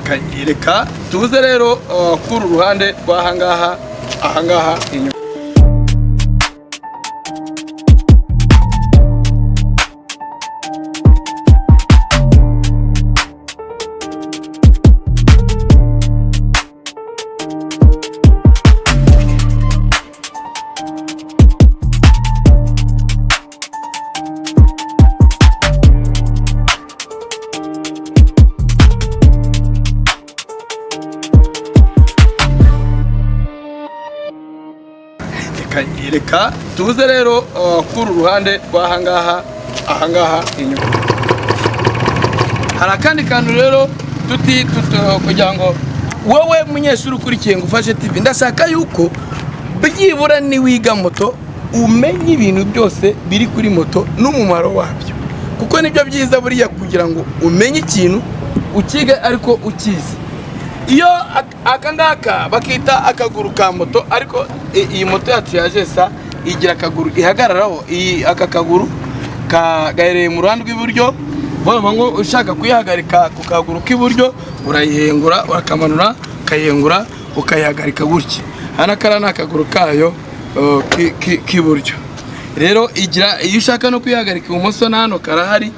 reka tuze rero kuri uruhande rw'ahangaha inyuma. Reka tuze rero kuri uruhande rw'ahangaha inyuma. Hari akandi kantu rero kugira ngo wowe munyeshuri ukurikiye ngo ufashe TV, ndashaka yuko byibura ni wiga moto umenye ibintu byose biri kuri moto n'umumaro wabyo, kuko nibyo byiza buriya kugira ngo umenye ikintu ukige ariko ukizi. Iyo akangaka bakita akaguru ka moto, ariko iyi moto yacu ya Jesa igira akaguru ihagararaho. Aka kaguru gahereye mu ruhande rw'iburyo, baba ngo ushaka kuyihagarika ku kaguru k'iburyo urayihengura, urakamanura, ukayihengura, ukayihagarika gutya. Hano kara ni akaguru kayo k'iburyo. Rero igira, iyo ushaka no kuyihagarika ibumoso na hano karahari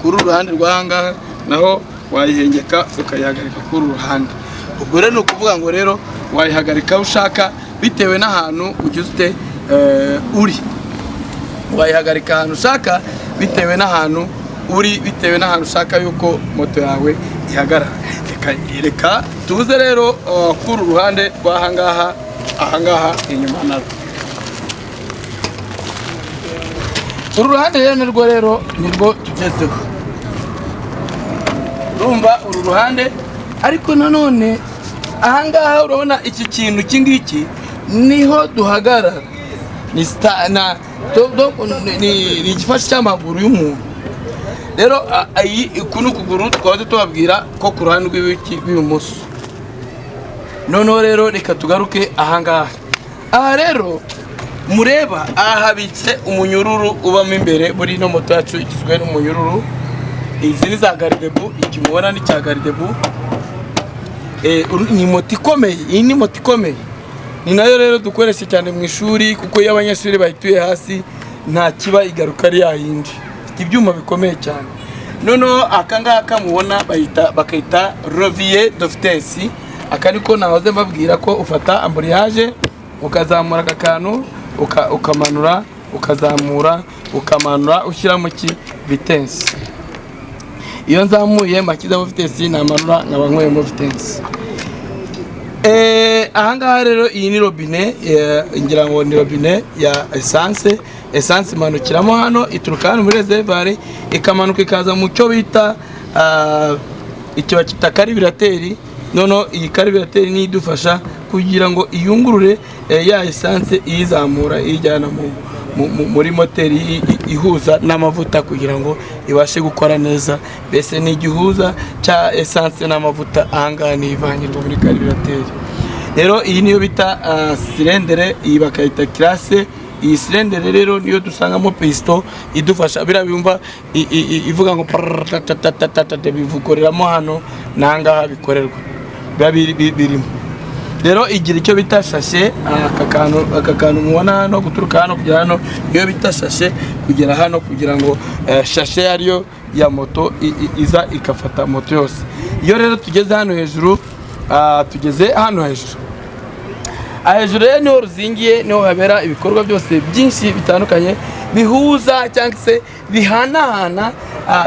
kuri uruhande rw'ahangaha, naho wayihengeka ukayihagarika kuri uruhande. Ubwo rero ni ukuvuga ngo rero wayihagarika ushaka bitewe n'ahantu ugeze uri. Wayihagarika ahantu ushaka bitewe n'ahantu uri, bitewe n'ahantu ushaka yuko moto yawe ihagarara. Reka tuze rero kuri uruhande rw'ahangaha inyuma narwo. Uru ruhande rero nirwo tugezeho. Urumva uru ruhande, ariko nanone ahangaha urabona iki kintu kingiki niho duhagarara. Ni igifashe cy'amaguru y'umuntu. Rero kuno kuguru twaje tubabwira ko ku ruhande rw'ibumoso. Noneho rero reka tugaruke ahangaha. Aha rero mureba ahabitse umunyururu ubamo imbere muri no moto yacu igizwe n'umunyururu. Izi ni za garidebu, ikimubona ni cya garidebu. Ni moto ikomeye, iyi ni moto ikomeye. Ni nayo rero dukoresha cyane mu ishuri, kuko iyo abanyeshuri bayituye hasi nta kiba igaruka ari yayindi. Ifite ibyuma bikomeye cyane. Noneho akangaka mubona bakayita levier de vitesse. Aka niko nahoze mbabwira ko ufata ambrillage ukazamura akakantu ukamanura, ukazamura, ukamanura, ushyira mu vitesse. Iyo nzamuye makizamo vitesse namanura nkaba nkweyemo vitesse. Ahangaha rero iyi ni robine, ngira ngo ni robine ya essence. Essence imanukiramo hano, ituruka hano muri reservoir ikamanuka ikaza mu cyo bita icyo bakita karibirateri. Noneho iyi karibirateri ni idufasha kugira ngo iyungurure ya essence iyizamura iyijyana muri moteri ihuza n'amavuta kugira ngo ibashe gukora neza. Bese ni igihuza cya essence n'amavuta ahangaha ni ivangirwa muri karibirateri. Rero iyi niyo bita cylindre, iyi bakayita classe. Iyi cylindre rero niyo dusangamo piston idufasha birabimva ivuga ngo bivukoreramo hano nangaha bikorerwa birimo. Rero igira icyo bita sachet, aka kantu mubona hano guturuka hano kugera hano iyo bita sachet kugera hano, kugira ngo sachet ariyo ya moto iza ikafata moto yose. Iyo rero tugeze hano hejuru, tugeze hano hejuru. Hejuru rero niho ruzingiye, niho habera ibikorwa byose byinshi bitandukanye bihuza cyangwa se bihanahana,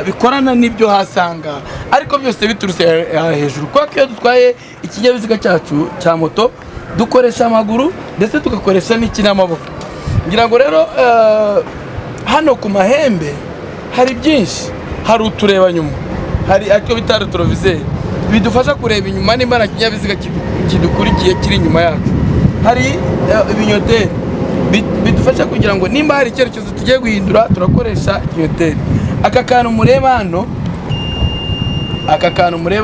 bikorana n'ibyo hasanga, ariko byose biturutse hejuru. Kwa iyo dutwaye ikinyabiziga cyacu cya moto dukoresha amaguru ndetse tugakoresha n'amaboko. Ngira ngo rero hano ku mahembe hari byinshi. Hari utureba nyuma, hari icyo bita retroviseur bidufasha kureba inyuma nimba na kinyabiziga kidukurikiye kiri inyuma yacu. Hari ibinyoteri bidufasha kugira ngo nimba hari icyerekezo tugiye guhindura turakoresha inyoteri. Aka kantu mureba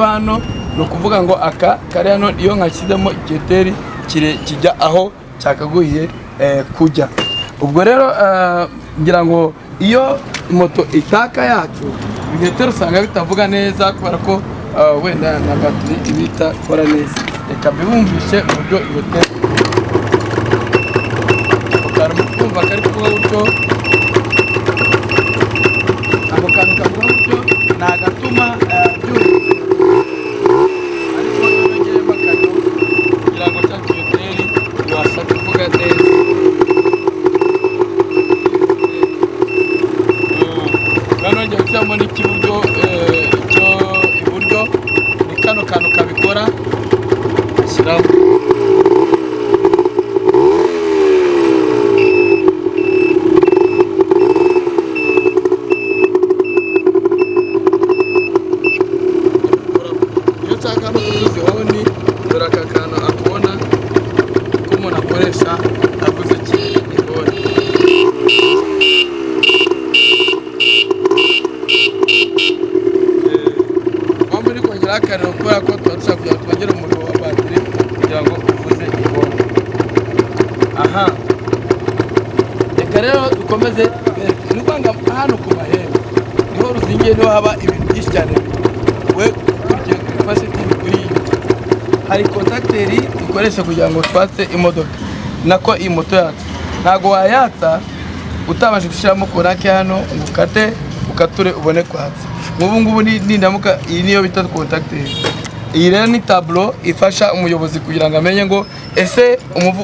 hano ni ukuvuga ngo aka kari hano, iyo nkashyizemo inyoteri kijya aho cyakaguye kujya. Ubwo rero ngira ngo iyo moto itaka yacu ibinyoteri usanga bitavuga neza, kubera ko wenda na battery ibita kora neza. Reka bibumvishe uburyo igotera kumva kari kuba gutyo, ako kantu kavuga gutyo ni agatuma ariko yongeremo akantu kugira ngo cya kiyoteri ibasha kuvuga neza. Nongeye gushyiramo n'ikiburyo cyo iburyo ni kano kantu kabikora ashyiraho. Iyo nshaka no kuvuza ihoni dore aka kantu akubona ko umuntu akoresha avuze ihoni. Muri kongera akariro kubera ko tuba dushaka kugira ngo twongere umuriro wa batiri kugira ngo uvuze ihoni. Aha, reka rero dukomeze ni kwanga hano ku mahembe niho ruzingiye, niho haba ibintu byinshi cyane. We ukurikije ufashe kuri iyi hari kontakiteri dukoresha kugira ngo twatse imodoka, nako iyi moto yacu ntabwo wayatsa utabasha gushyiramo konake hano ngo ukate ukature ubone kwatsa. Nk'ubu ngubu nindamuka iyi niyo bita kontakiteri. Iyi rero ni tablo ifasha umuyobozi kugira ngo amenye ngo ese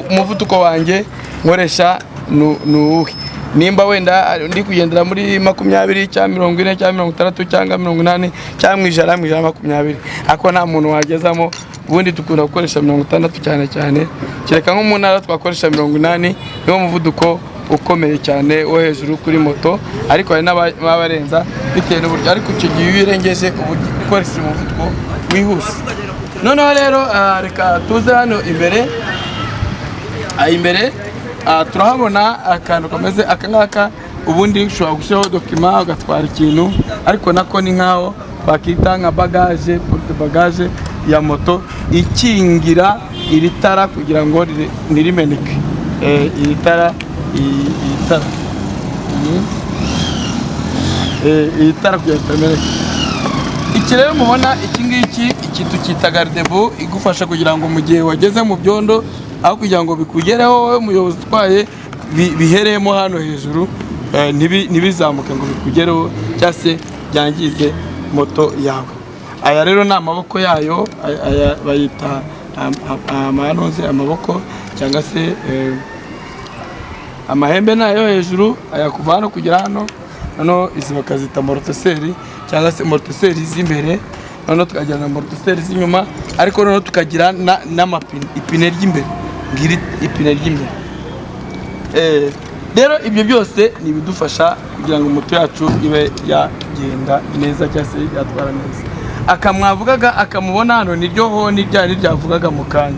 umuvuduko wanjye nkoresha nuwuhe, nimba wenda ndi kugendera muri 20 cyangwa 40 cyangwa 60 cyangwa 80 cyangwa 120. Ako nta muntu wagezamo. Ubundi dukunda gukoresha 60 cyane cyane, kereka nko mu ntara twakoresha 80. Niwo muvuduko ukomeye cyane wo hejuru kuri moto, ariko hari n'abarenza bitewe n'uburyo, ariko icyo gihe wirengeje ukoresha umuvuduko wihuse. Noneho rero reka tuze hano imbere turahabona akantu kameze aka ngaka. Ubundi ushobora gushyiraho dokima ugatwara ikintu, ariko nako ni nkaho bakita nka bagage, porte bagage ya moto ikingira iri tara kugira ngo ntirimeneke. Iri tara kugira ngo ritameneke. Iki rero mubona iki tukita garde-boue igufasha kugira ngo mu gihe wageze mu byondo aho kugira ngo bikugereho wowe umuyobozi utwaye bihereyemo hano hejuru, ntibizamuke ngo bikugereho cyangwa se byangize moto yawe. Aya rero ni amaboko yayo, aya bayita amanoze, amaboko cyangwa se amahembe nayo hejuru, aya kuva hano kugera hano. Noneho izi bakazita amorteseri cyangwa se amorteseri z'imbere, noneho tukagira na amorteseri z'inyuma, ariko noneho tukagira n'amapine, ipine ry'imbere, ngiri ipine ry'imbere. Rero ibyo byose ni ibidufasha kugira ngo moto yacu ibe yagenda neza cyangwa se yatwara neza. Akamwavugaga akamubona hano niryo honi ryavugaga mu kanya,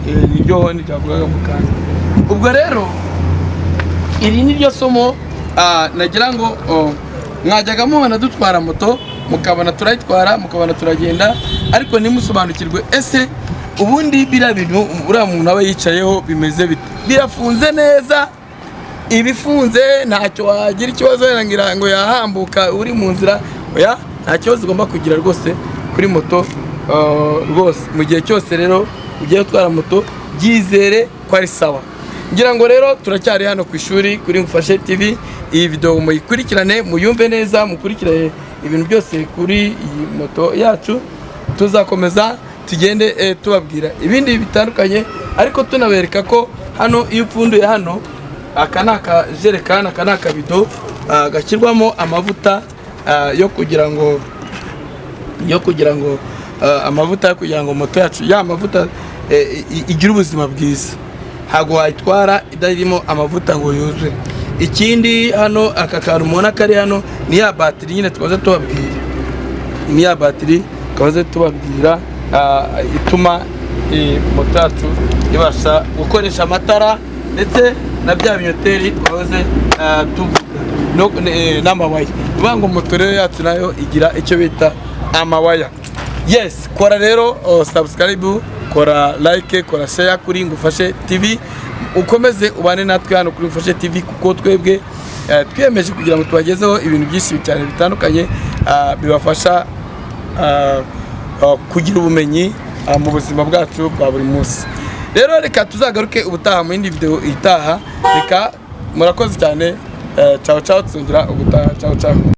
niryo honi ryavugaga mu kanya. Ubwo rero iri niryo somo nagira ngo mwajyaga mubona dutwara moto, mukabona turayitwara, mukabona turagenda, ariko ntimusobanukirwe ese ubundi biriya bintu uriya muntu aba yicayeho bimeze bite, birafunze neza. Ibifunze ntacyo wagira ikibazo ngira ngo yahambuka uri mu nzira, oya nta kibazo ugomba kugira rwose kuri moto. Rwose mu gihe cyose rero ugiye gutwara moto byizere ko ari sawa. Ngira ngo rero turacyari hano ku ishuri kuri Ngufashe TV. Iyi video muyikurikirane muyumve neza, mukurikirane ibintu byose kuri iyi moto yacu. Tuzakomeza tugende tubabwira ibindi bitandukanye, ariko tunabereka ko hano iyo upfunduye hano, aka ni akajerekani, aka ni akabido gashyirwamo amavuta yo kugira ngo amavuta yo kugira ngo moto yacu ya mavuta igira ubuzima bwiza. Ntabwo wayitwara idarimo amavuta ngo yuzuye. Ikindi hano aka kantu mubona kari hano ni ya batiri nyine twaze tubabwira, ni ya batiri twaze tubabwira ituma moto yacu ibasha gukoresha amatara ndetse na bya binyoteri twaze tuvuga n'amawaya. Bivuga ngo moto rero yacu nayo igira icyo bita amawaya. Yes, kora rero subscribe, kora like, kora share kuri Ngufashe TV. Ukomeze ubane natwe hano kuri Ngufashe TV, kuko twebwe twiyemeje kugira ngo tubagezeho ibintu byinshi cyane bitandukanye bibafasha kugira ubumenyi mu buzima bwacu bwa buri munsi. Rero reka tuzagaruke ubutaha mu yindi video itaha. Reka murakoze cyane, ciao ciao, tuzongera ubutaha, ciao ciao.